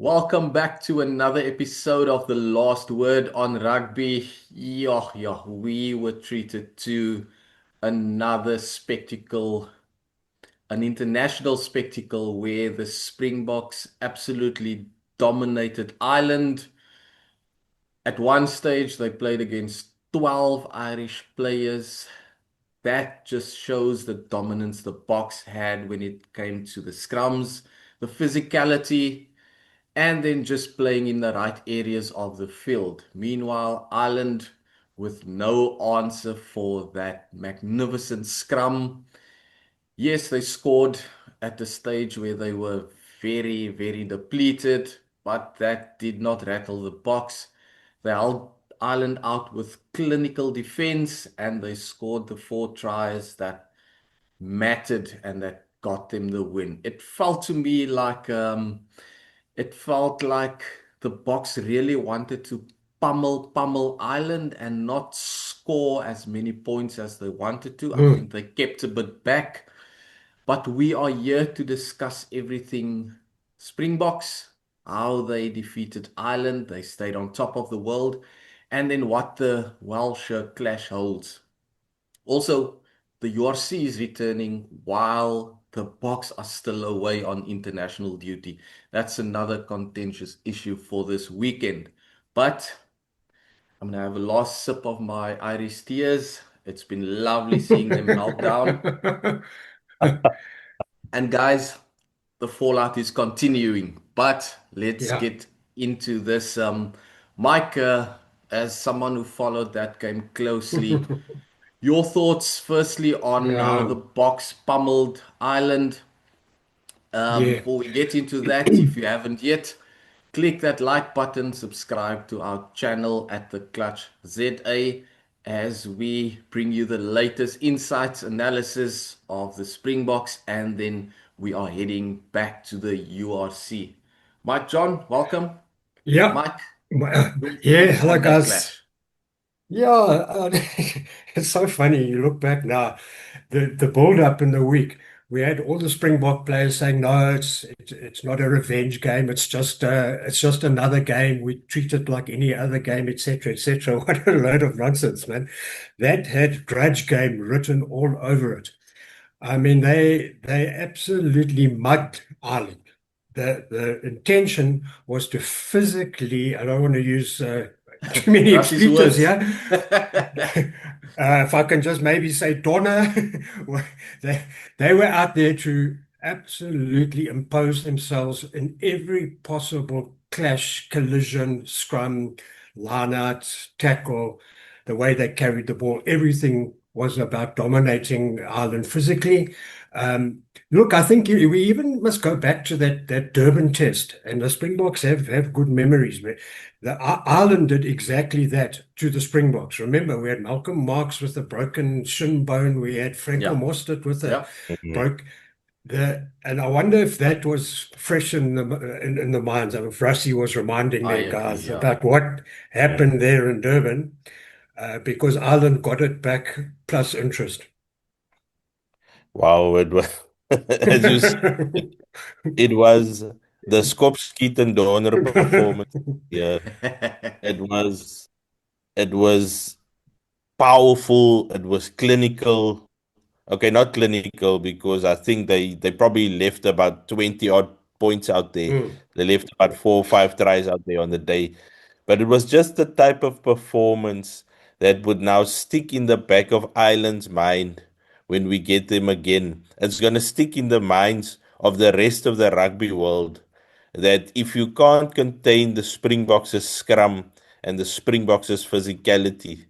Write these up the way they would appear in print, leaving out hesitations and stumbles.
Welcome back to another episode of The Last Word on Rugby. We were treated to another spectacle, an international spectacle where the Springboks absolutely dominated Ireland. At one stage, they played against 12 Irish players. That just shows the dominance the Boks had when it came to the scrums, the physicality, and then just playing in the right areas of the field. Meanwhile, Ireland with no answer for that magnificent scrum. Yes, they scored at the stage where they were very, very depleted, but that did not rattle the box. They held Ireland out with clinical defense and they scored the four tries that mattered and that got them the win. It felt like the Boks really wanted to pummel Ireland and not score as many points as they wanted to. I think Mm. they kept a bit back, but we are here to discuss everything Springboks, how they defeated Ireland, they stayed on top of the world, and then what the Welsh clash holds. Also, the URC is returning while the Boks are still away on international duty. That's another contentious issue for this weekend. But I'm going to have a last sip of my Irish tears. It's been lovely seeing them melt down. And guys, the fallout is continuing. But let's Yeah, get into this. Mike, as someone who followed that game closely, your thoughts, firstly, on how yeah, the Boks pummeled Ireland. yeah, Before we get into that, if you haven't yet, click that like button, subscribe to our channel at the Clutch ZA as we bring you the latest insights, analysis of the Springboks, and then we are heading back to the URC. Mike John, welcome. yeah, Mike, your yeah. thoughts Hello, on that guys. clash? Yeah, it's so funny. You look back now, the build up in the week. We had all the Springbok players saying, "No, it's not a revenge game. It's just another game. We treat it like any other game, etc., etc." What a load of nonsense, man! That had grudge game written all over it. I mean, they absolutely mugged Ireland. The intention was to physically, I don't want to use too many Russ his expletives words. here. If I can just maybe say Donna, they, they were out there to absolutely impose themselves in every possible clash, collision, scrum, line out, tackle, the way they carried the ball. Everything was about dominating Ireland physically. Look, I think we even must go back to that Durban test, and the Springboks have good memories. Ireland did exactly that to the Springboks. Remember, we had Malcolm Marx with a broken shin bone. We had Franco Yeah, Mostert with a yeah. Mhm. broke and I wonder if that was fresh in the minds. I mean, Frosty was reminding I their agree. guys Yeah. about what Yeah. happened there in Durban, because Ireland got it back plus interest. Wow, it was as you said, it was the Skopskiet and Donner performance. Yeah, it was it was powerful, it was clinical. Okay, not clinical because I think they probably left about 20 odd points out there. Mm. They left about 4 or 5 tries out there on the day. But it was just the type of performance that would now stick in the back of Ireland's mind when we get them again. It's going to stick in the minds of the rest of the rugby world that if you can't contain the Springboks' scrum and the Springboks' physicality,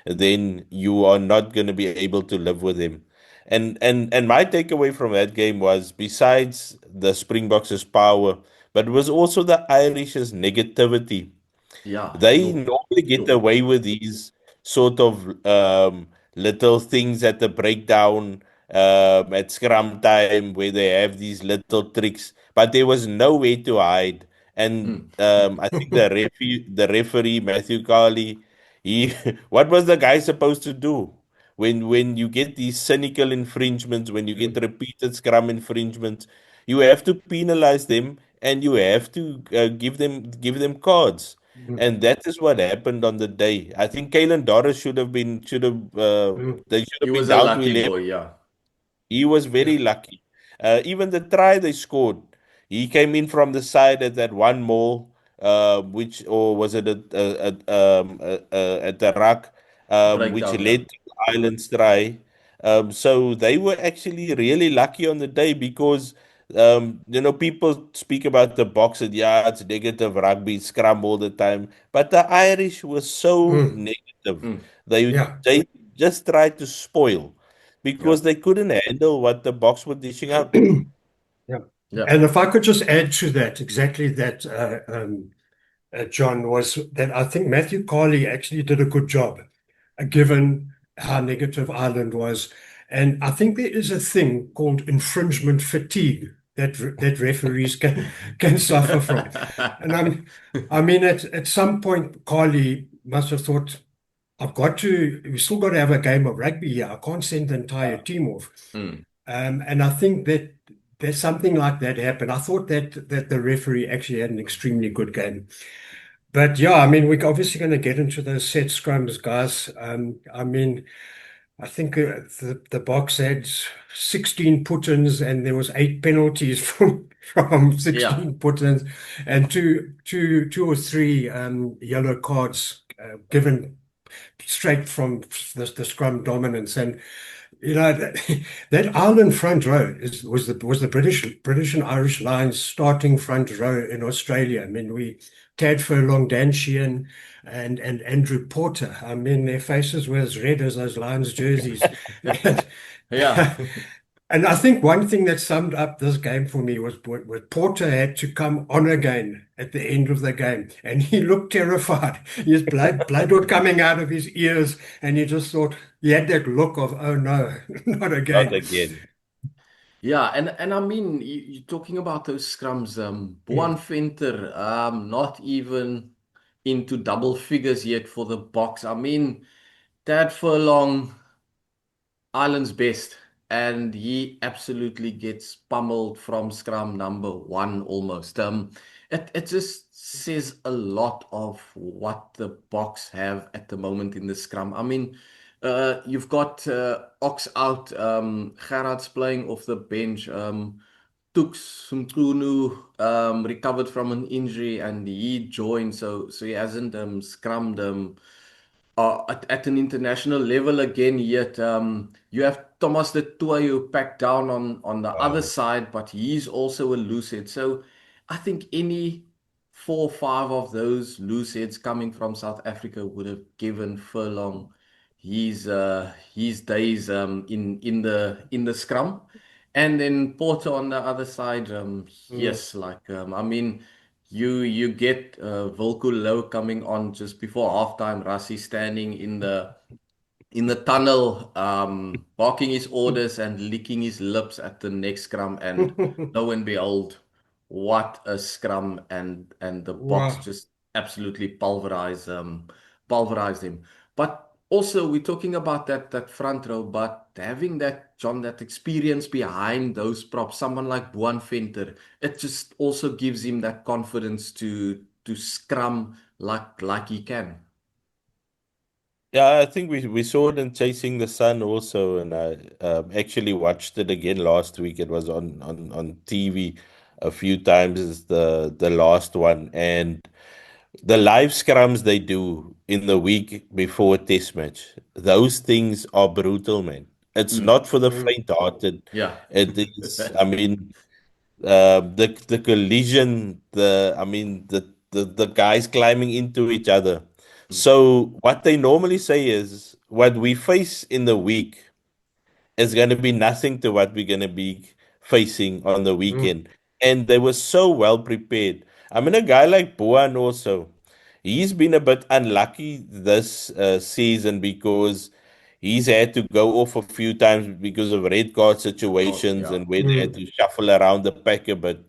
then you are not going to be able to live with him. And my takeaway from that game was besides the Springboks' power, but it was also the Irish's negativity. Yeah, They yo, normally get yo. away with these sort of little things at the breakdown at scrum time where they have these little tricks, but there was nowhere to hide. And Mm. I think the referee Matthew Carley, he what was the guy supposed to do when you get these cynical infringements, when you get repeated scrum infringements? You have to penalize them and you have to give them cards. mm, And that is what happened on the day. I think Kalen Doris mm, they should He have been was a down to lucky 11. boy, yeah. He was yeah. very lucky. Even the try they scored, he came in from the side at that one mall, which or was it at the ruck, which Breakdown, yeah. led to the Island's try. So they were actually really lucky on the day because people speak about the Boks and yeah, it's negative rugby, scrum all the time, but the Irish were so Mm, negative. Mm, yeah. They just tried to spoil yeah, because they couldn't handle what the Boks were dishing out. Yeah. yeah. And if I could just add to that, exactly that, John, was that I think Matthew Carley actually did a good job, given how negative Ireland was. And I think there is a thing called infringement fatigue that referees can suffer from. And I mean, at some point, Carley must have thought, we still got to have a game of rugby here. I can't send the entire Yeah. team off. Mm, And I think that there's something like that happened. I thought that the referee actually had an extremely good game. But yeah, I mean, we're obviously going to get into those set scrums, guys. I mean, I think the box had 16 put-ins and there was 8 penalties from yeah. 16 put-ins and two or three yellow cards given straight from the scrum dominance. And that, that Ireland front row was the British and Irish Lions starting front row in Australia. I mean, we Tad Furlong, Dan Sheehan, and Andrew Porter. I mean, their faces were as red as those Lions jerseys. Yeah. And I think one thing that summed up this game for me was when Porter had to come on again at the end of the game, and he looked terrified. His blood was coming out of his ears, and he just thought he had that look of, oh no, not Not again. again. Yeah, and I mean, you're talking about those scrums. Boan Mm, Venter, not even into double figures yet for the box. I mean, Tad Furlong, Ireland's best, and he absolutely gets pummeled from scrum number one almost. It just says a lot of what the box have at the moment in the scrum. I mean, you've got Ox out, Gerrard's playing off the bench. Tux Mkunu recovered from an injury and he joined, so he hasn't scrummed at an international level again yet. You have Thomas de Toey who packed down on the other Wow. side, but he's also a loose head. So I think any 4 or 5 of those loose heads coming from South Africa would have given Furlong his days in the scrum. And then Porter on the other side, mm, yes, like I mean, you get Volko Low coming on just before halftime. Rassie standing in the tunnel, barking his orders and licking his lips at the next scrum. And lo and behold, what a scrum! And the box wow. just absolutely pulverized him. But also, we're talking about that front row, but having that John, that experience behind those props, someone like Boan Venter, it just also gives him that confidence to scrum like he can. Yeah, I think we saw them chasing the sun also, and I actually watched it again last week. It was on TV a few times. It's the last one, and the live scrums they do in the week before a test match. Those things are brutal, man. It's Mm, not for the Mm, faint-hearted. yeah. It is, I mean, the collision, the guys climbing into each other. So what they normally say is what we face in the week is going to be nothing to what we're going to be facing on the mm, weekend. And they were so well prepared. I mean, a guy like Boan also, he's been a bit unlucky this season because he's had to go off a few times because of red card Oh, situations yeah. and where they had mm, to shuffle around the pack a bit.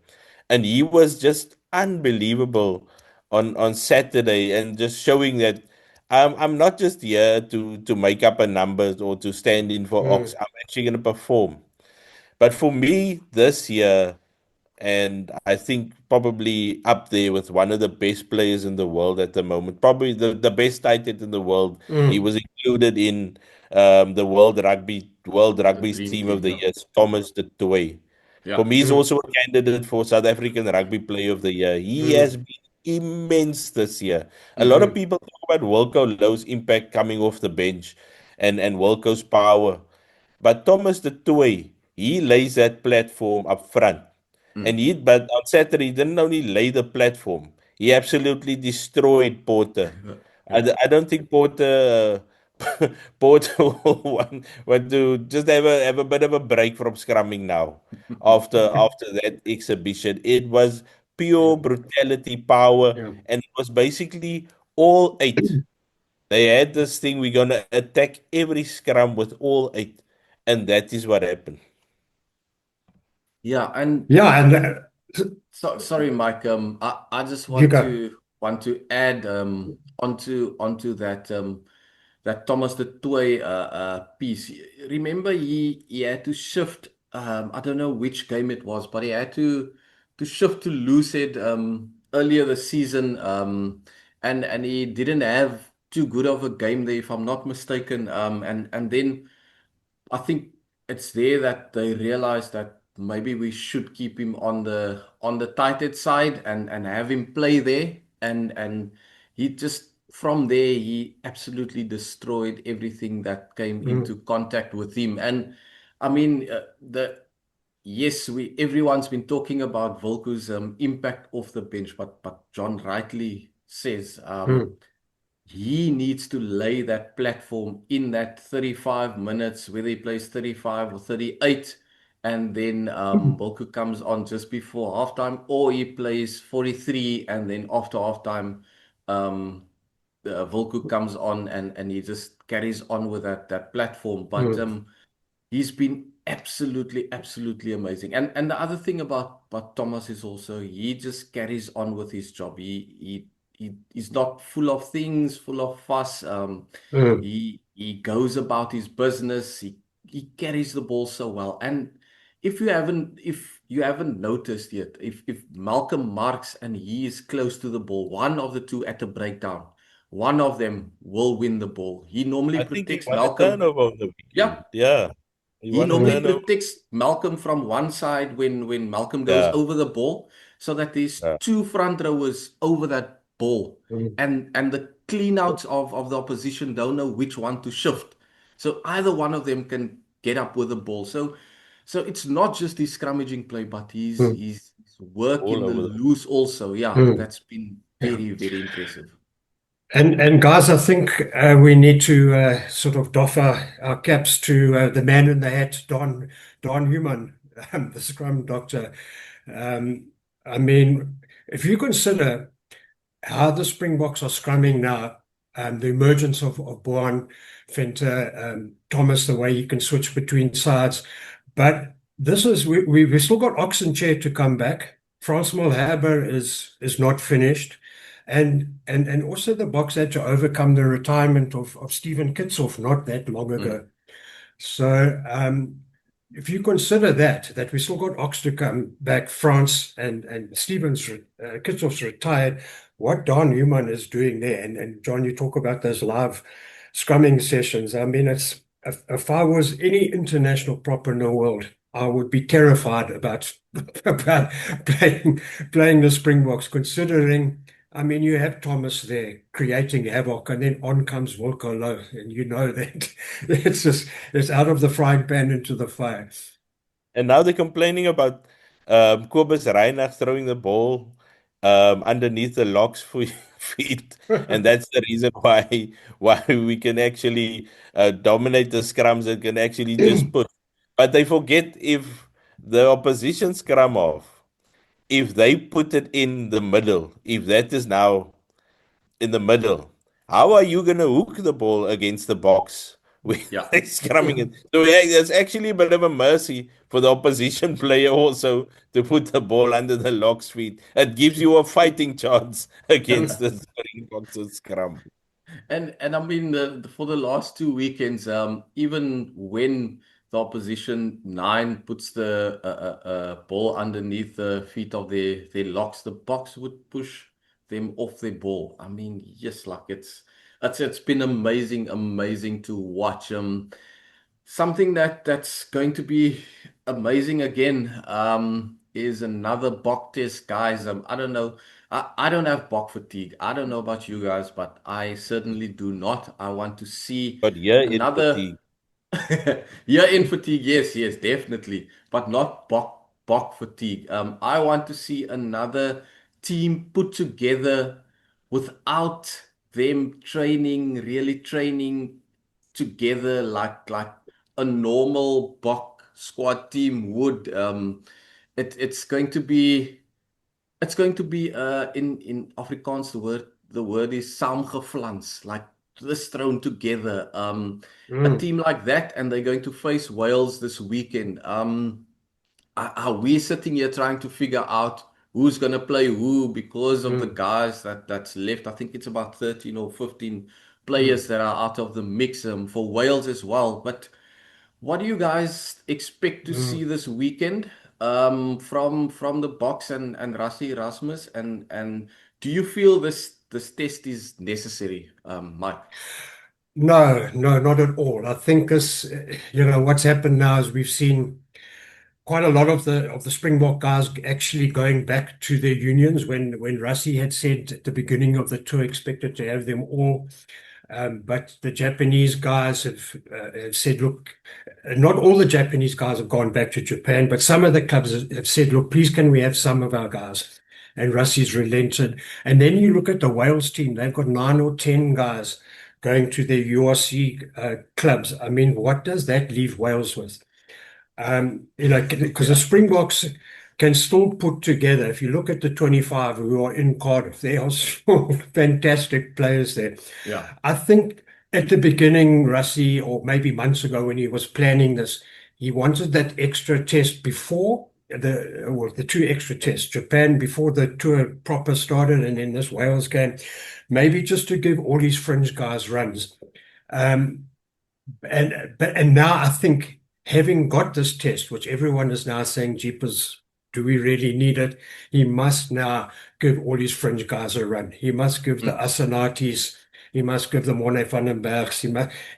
And he was just unbelievable on Saturday and just showing that I'm not just here to make up a numbers or to stand in for Ox. mm, I'm actually going to perform. But for me, this year, and I think probably up there with one of the best players in the world at the moment, probably the best tight end in the world. He Mm. was included in the World The Rugby's dream team of team, the yeah. year, Thomas de Toey. For Yeah. me, he's Mm. also a candidate for South African Rugby Player of the Year. He has Mm. been immense this year. A lot of Mm-hmm. Mm. people talk about Wilco Louw's impact coming off the bench and Wilco's power. But Thomas the Toy, he lays that platform up front. Mm. But on Saturday, he didn't only lay the platform, he absolutely destroyed Porter. Yeah. I don't think Porter Porter will want to just have a bit of a break from scrumming now after that exhibition. It was Yeah. pure brutality, power, Yeah. and it was basically all eight. They had this thing, we're gonna attack every scrum with all eight, and that is what happened. Yeah, and Yeah, and so sorry, Mike. I just you go. want to add onto that that Thomas the Toy piece. Remember, he had to shift. I don't know which game it was, but he had to shift to Lucid earlier this season. And he didn't have too good of a game there, if I'm not mistaken. And then I think it's there that they realize that maybe we should keep him on the tight end side and have him play there. And he just from there he absolutely destroyed everything that came Mm. into contact with him. And I mean the yes, we everyone's been talking about Volko's impact off the bench, but John rightly says Mm. he needs to lay that platform in that 35 minutes, whether he plays 35 or 38, and then Bolku comes on just before halftime, or he plays 43, and then after halftime, um, Volku comes on and he just carries on with that platform. But Mm. he's been absolutely amazing. And the other thing about Thomas is also he just carries on with his job. He's not full of things, full of fuss. Mm. He goes about his business. He carries the ball so well. And if you haven't noticed yet, if Malcolm marks and he is close to the ball, one of the two at a breakdown, one of them will win the ball. He normally I think he protects won a Malcolm. turnover on the Yeah, weekend. Yeah, he he won a normally Mm. turnover. protects Malcolm from one side when Malcolm goes Yeah, over the ball, so that there's yeah. two front rowers over that ball, Mm. and the cleanouts of the opposition don't know which one to shift. So either one of them can get up with the ball. So it's not just his scrummaging play, but Mm. his work All in the over the loose also. Yeah, Mm. that's been Yeah. very impressive. And guys, I think we need to sort of doff our caps to the man in the hat, Don Human, the Scrum Doctor. Um, I mean, if you consider how the Springboks are scrumming now, the emergence of Boan, Venter, Thomas, the way you can switch between sides. But this is we've still got Oxenchair to come back. Frans Malherbe is not finished. And also the Boks had to overcome the retirement of Stephen Kitsoff not that long Mm. ago. So if you consider that we still got Ox to come back, France and Kitsoff's retired, what Don Newman is doing there, and John, you talk about those live scrumming sessions. I mean, if I was any international prop in the world, I would be terrified about about playing the Springboks, considering. I mean, you have Thomas there creating havoc, and then on comes Wilco Louw, and you know that it's out of the frying pan into the fire. And now they're complaining about Kobus Reinach throwing the ball underneath the locks for feet, and that's the reason why we can actually dominate the scrums and can actually just put. But they forget if the opposition scrum off, if they put it in the middle, if that is now in the middle. How are you going to hook the ball against the box with Yeah. scrumming it? So yeah, there's actually a bit of a mercy for the opposition player also to put the ball under the lock's feet. It gives you a fighting chance against the Springboks scrum. And I mean for the last two weekends, even when the opposition nine puts the ball underneath the feet of their locks, the Boks would push them off their ball. I mean, yes, like it's been amazing to watch. Something that's going to be amazing again is another Bok test, guys. I don't know. I don't have Bok fatigue. I don't know about you guys, but I certainly do not. I want to see But yeah, in another fatigue. year-end fatigue. Yes, definitely, but not Bok fatigue. I want to see another team put together without them really training together like a normal Bok squad team would. It's going to be in Afrikaans the word is saamgeflans, like this thrown together. A Mm, team like that, and they're going to face Wales this weekend. Are we sitting here trying to figure out who's going to play who because of the mm, guys that's left? I think it's about 13 or 15 mm, players that are out of the mix for Wales as well. But what do you guys expect to see mm. this weekend from the Boks and Rassie Erasmus? And do you feel this test is necessary, Mike? No, no, not at all. I think what's happened now is we've seen quite a lot of the Springbok guys actually going back to their unions when Rassie had said at the beginning of the tour expected to have them all. But the Japanese guys have said, look, not all the Japanese guys have gone back to Japan, but some of the clubs have said, look, please can we have some of our guys? And Rassie's relented. And then you look at the Wales team, they've got 9 or 10 guys going to their URC clubs. I mean, what does that leave Wales with? Because the Yeah, Springboks can still put together. If you look at the 25 who are in Cardiff, they are still fantastic players there. yeah, I think at the beginning, Rassie, or maybe months ago when he was planning this, he wanted that extra test before the 2 extra tests, Japan before the tour proper started, and then this Wales game, maybe just to give all these fringe guys runs. Um, and now I think having got this test, which everyone is now saying, jeepers, do we really need it? He must now give all his fringe guys a run. He must give the mm, Asanatis, he must give the Morne van den Bergs,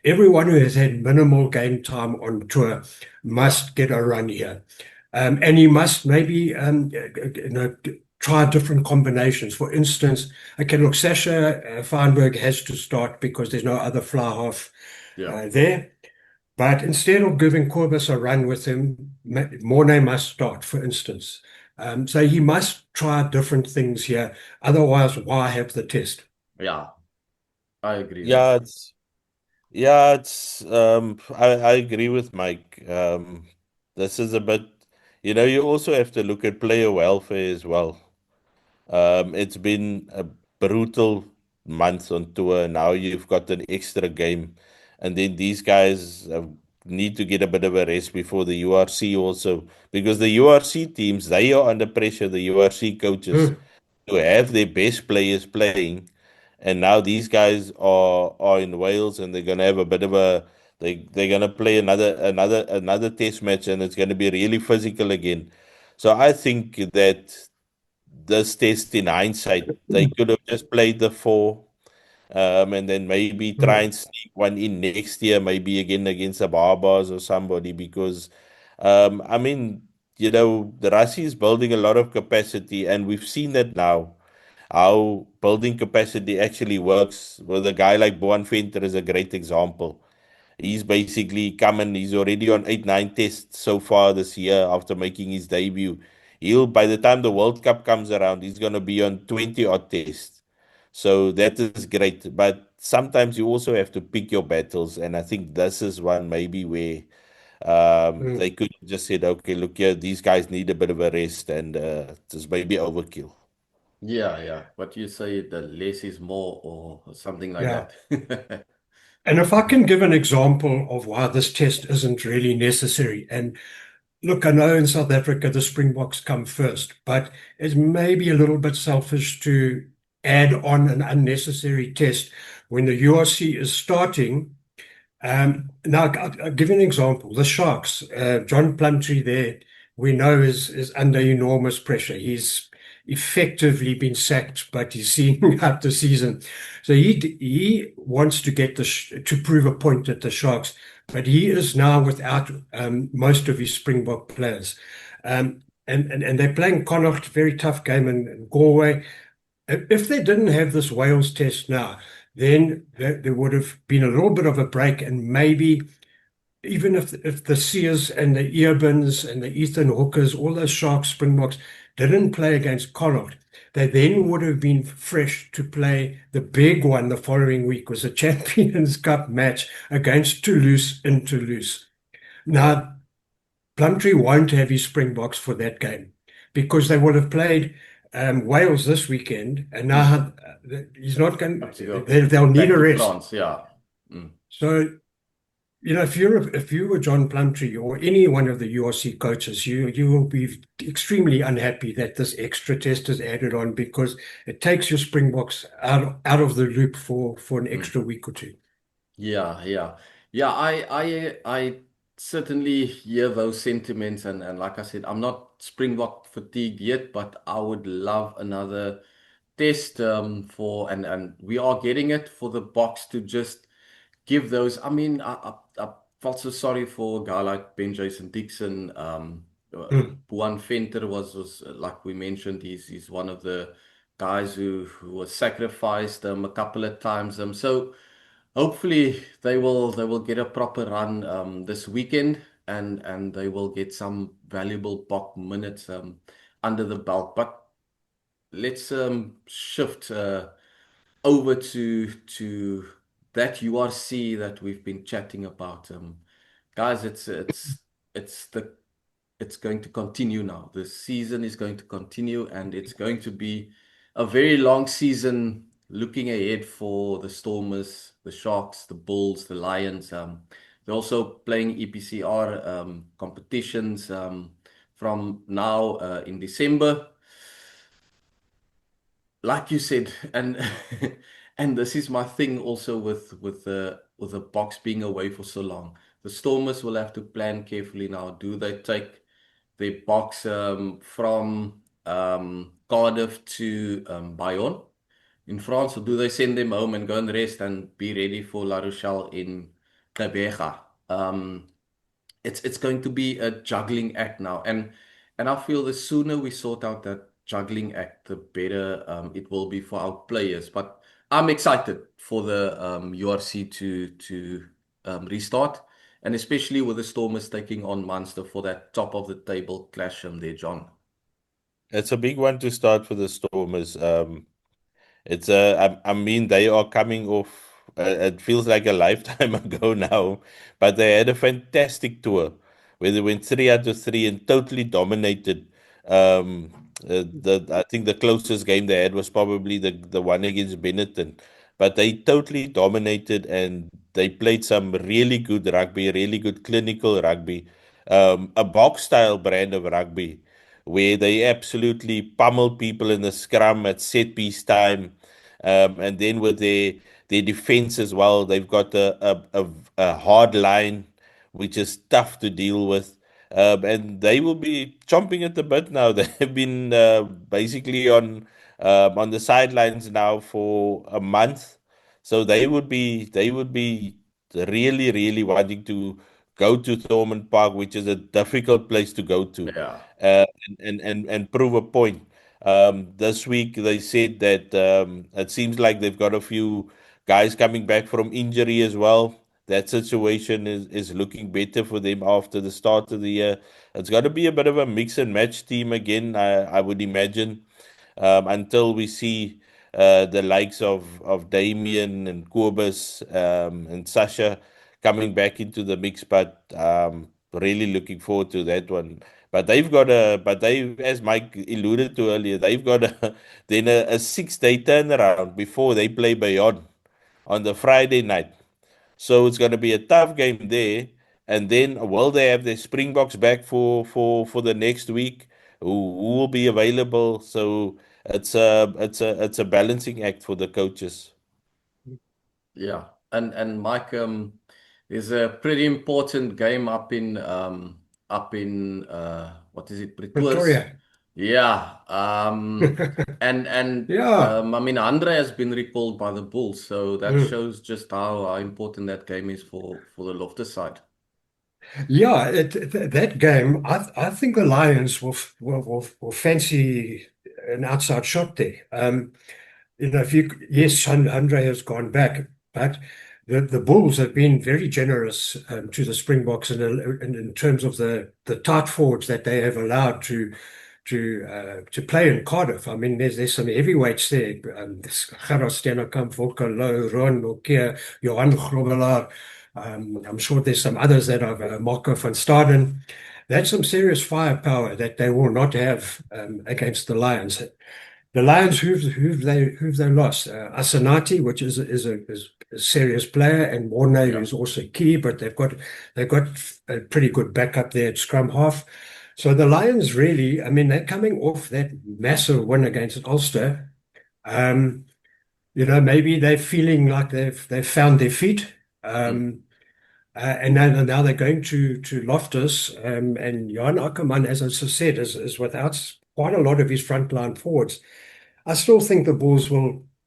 everyone who has had minimal game time on tour yeah, must get a run here. And he must maybe try different combinations. For instance, okay, look, Sasha Feinberg has to start because there's no other fly half yeah. there. But instead of giving Corbus a run with him, Mornay must start, for instance. So he must try different things here. Otherwise, why have the test? Yeah, I agree there. Yeah, I agree with Mike. This is a bit, you also have to look at player welfare as well. It's been a brutal month on tour. Now you've got an extra game, and then these guys need to get a bit of a rest before the URC also, because the URC teams, they are under pressure, the URC coaches, Mm, to have their best players playing. And now these guys are in Wales, and they're gonna have a bit of a they're gonna play another test match, and it's gonna be really physical again. So I think that this test, in hindsight, they could have just played the four, and then maybe try mm, and sneak one in next year, maybe again against the Barbars or somebody, because I mean, the Rassie is building a lot of capacity, and we've seen that now. How building capacity actually works with a guy like Boan Venter is a great example. He's basically come and he's already on 8, 9 tests so far this year after making his debut. By the time the World Cup comes around, he's going to be on 20 odd tests. So that is great. But sometimes you also have to pick your battles. And I think this is one maybe where mm. they could have just said, okay, look here, these guys need a bit of a rest, and just maybe overkill. Yeah. But you say the less is more or something like Yeah. that. And if I can give an example of why this test isn't really necessary, and look, I know in South Africa the Springboks come first, but it's maybe a little bit selfish to add on an unnecessary test when the URC is starting. Now, I'll give you an example. The Sharks, John Plumtree there, we know is under enormous pressure. He's effectively been sacked, but he's seeing out the season. So he wants to get to prove a point at the Sharks, but he is now without most of his Springbok players. And they're playing Connacht, very tough game in Galway. If they didn't have this Wales test now, then there would have been a little bit of a break, and maybe even if the Sears and the Earbins and the Ethan Hookers, all those Sharks, Springboks, didn't play against Connacht, they then would have been fresh to play the big one the following week, was a Champions Cup match against Toulouse in Toulouse. Now, Plumtree won't have his Springboks for that game because they will have played Wales this weekend, and now he's not going. They'll need a rest. France, yeah. So, if you were John Plumtree or any one of the URC coaches, you will be extremely unhappy that this extra test is added on because it takes your Springboks out of the loop for an extra week or two. Yeah. I certainly hear those sentiments, and like I said, I'm not Springbok fatigued yet, but I would love another test and we are getting it for the Boks to just give those. I mean, I felt so sorry for a guy like Ben Jason Dixon. Juan Venter was like we mentioned, he's one of the guys who was sacrificed a couple of times. So hopefully they will get a proper run this weekend, and they will get some valuable Bok minutes under the belt. But let's shift over to that URC that we've been chatting about. Guys, it's the it's going to continue now. The season is going to continue, and it's going to be a very long season looking ahead for the Stormers, the Sharks, the Bulls, the Lions. They're also playing EPCR competitions from now in December. Like you said, and and this is my thing also with the Boks being away for so long. The Stormers will have to plan carefully now. Do they take their Boks from Cardiff to Bayonne in France, or do they send them home and go and rest and be ready for La Rochelle in Quebec? It's going to be a juggling act now, and I feel the sooner we sort out that juggling act, the better it will be for our players. But I'm excited for the URC to restart, and especially with the Stormers taking on Munster for that top of the table clash there, John. It's a big one to start for the Stormers. I mean, they are coming off. It feels like a lifetime ago now, but they had a fantastic tour where they went 3 out of 3 and totally dominated. I think the closest game they had was probably the one against Benetton, but they totally dominated and they played some really good rugby, really good clinical rugby, a box style brand of rugby where they absolutely pummel people in the scrum at set piece time. And then with their defense as well, they've got a hard line, which is tough to deal with. And they will be chomping at the bit now. They've been basically on the sidelines now for a month, so they would be really really wanting to go to Thormond Park, which is a difficult place to go to, Yeah. and prove a point. This week they said that it seems like they've got a few guys coming back from injury as well. That situation is looking better for them after the start of the year. It's got to be a bit of a mix and match team again, I would imagine, until we see the likes of Damien and Kobus and Sasha coming back into the mix. But really looking forward to that one. But they, as Mike alluded to earlier, they've got then a 6 day turnaround before they play Bayonne on the Friday night. So it's going to be a tough game there. And then will they have their Springboks back for the next week? Who will be available? So it's a balancing act for the coaches. Yeah, and Mike, There's a pretty important game up in what is it, Pretoria? Pretoria. Yeah. And Yeah. I mean Andre has been recalled by the Bulls, so that Mm. shows just how important that game is for the Loftus side. Yeah, that game, I think the Lions will fancy an outside shot there. If you yes, Andre has gone back, but the Bulls have been very generous to the Springboks in terms of the tight forwards that they have allowed to play in Cardiff. I mean, there's some heavyweights there. Gerard Steenekamp, Volker Lou, Ron Nokia, Johan Grobelaar. I'm sure there's some others that are Marco van Staden. That's some serious firepower that they will not have against the Lions. The Lions, who've they lost? Asanati, which is a serious player, and Mornay, Yeah. who's also key, but they've got a pretty good backup there at scrum half. So the Lions really, I mean, they're coming off that massive win against Ulster. Um, maybe they're feeling like they've found their feet. Mm. And now they're going to Loftus, and Jan Ackermann, as I said, is without quite a lot of his frontline forwards. I still think the Bulls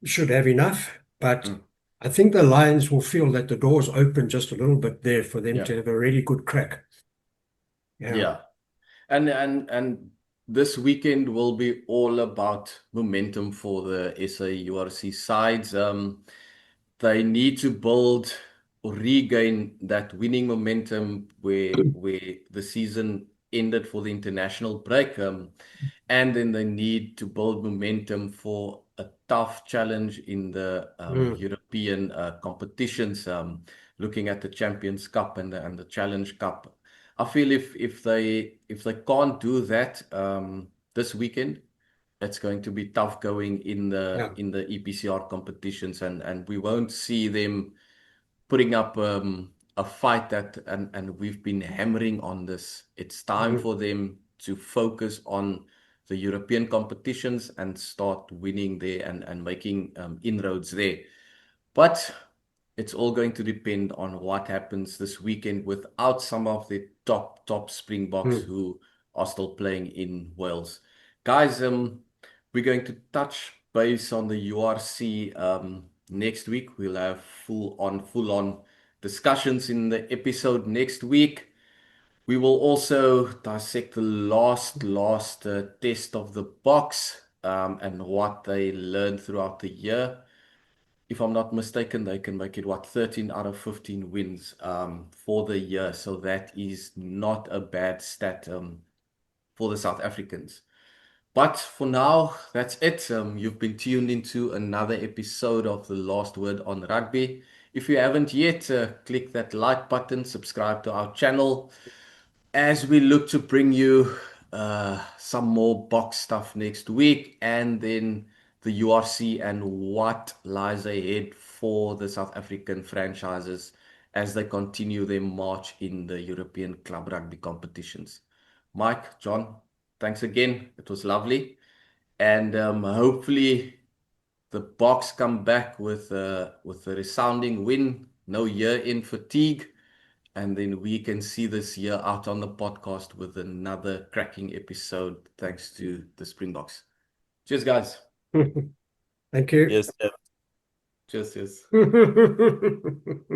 should have enough, but Mm. I think the Lions will feel that the door's open just a little bit there for them Yeah. to have a really good crack. Yeah. Yeah. And this weekend will be all about momentum for the SA URC sides. They need to build or regain that winning momentum where the season ended for the international break. And then they need to build momentum for a tough challenge in the Mm, European competitions, looking at the Champions Cup and the Challenge Cup. I feel if they can't do that this weekend, it's going to be tough going yeah. in the EPCR competitions, and we won't see them putting up a fight and we've been hammering on this. It's time Mm, for them to focus on the European competitions and start winning there and making inroads there. But it's all going to depend on what happens this weekend without some of the top Springboks mm, who are still playing in Wales. Guys, we're going to touch base on the URC next week. We'll have full on discussions in the episode next week. We will also dissect the last test of the Boks and what they learned throughout the year. If I'm not mistaken, they can make it what 13 out of 15 wins for the year. So that is not a bad stat for the South Africans. But for now, that's it. You've been tuned into another episode of The Last Word on Rugby. If you haven't yet, click that like button, subscribe to our channel as we look to bring you some more box stuff next week and then the URC and what lies ahead for the South African franchises as they continue their march in the European club rugby competitions. Mike, John, thanks again. It was lovely. And hopefully the Boks come back with a resounding win, no year-end fatigue, and then we can see this year out on the podcast with another cracking episode thanks to the Springboks. Cheers, guys. mm. Thank you. Yes, Cheers, cheers.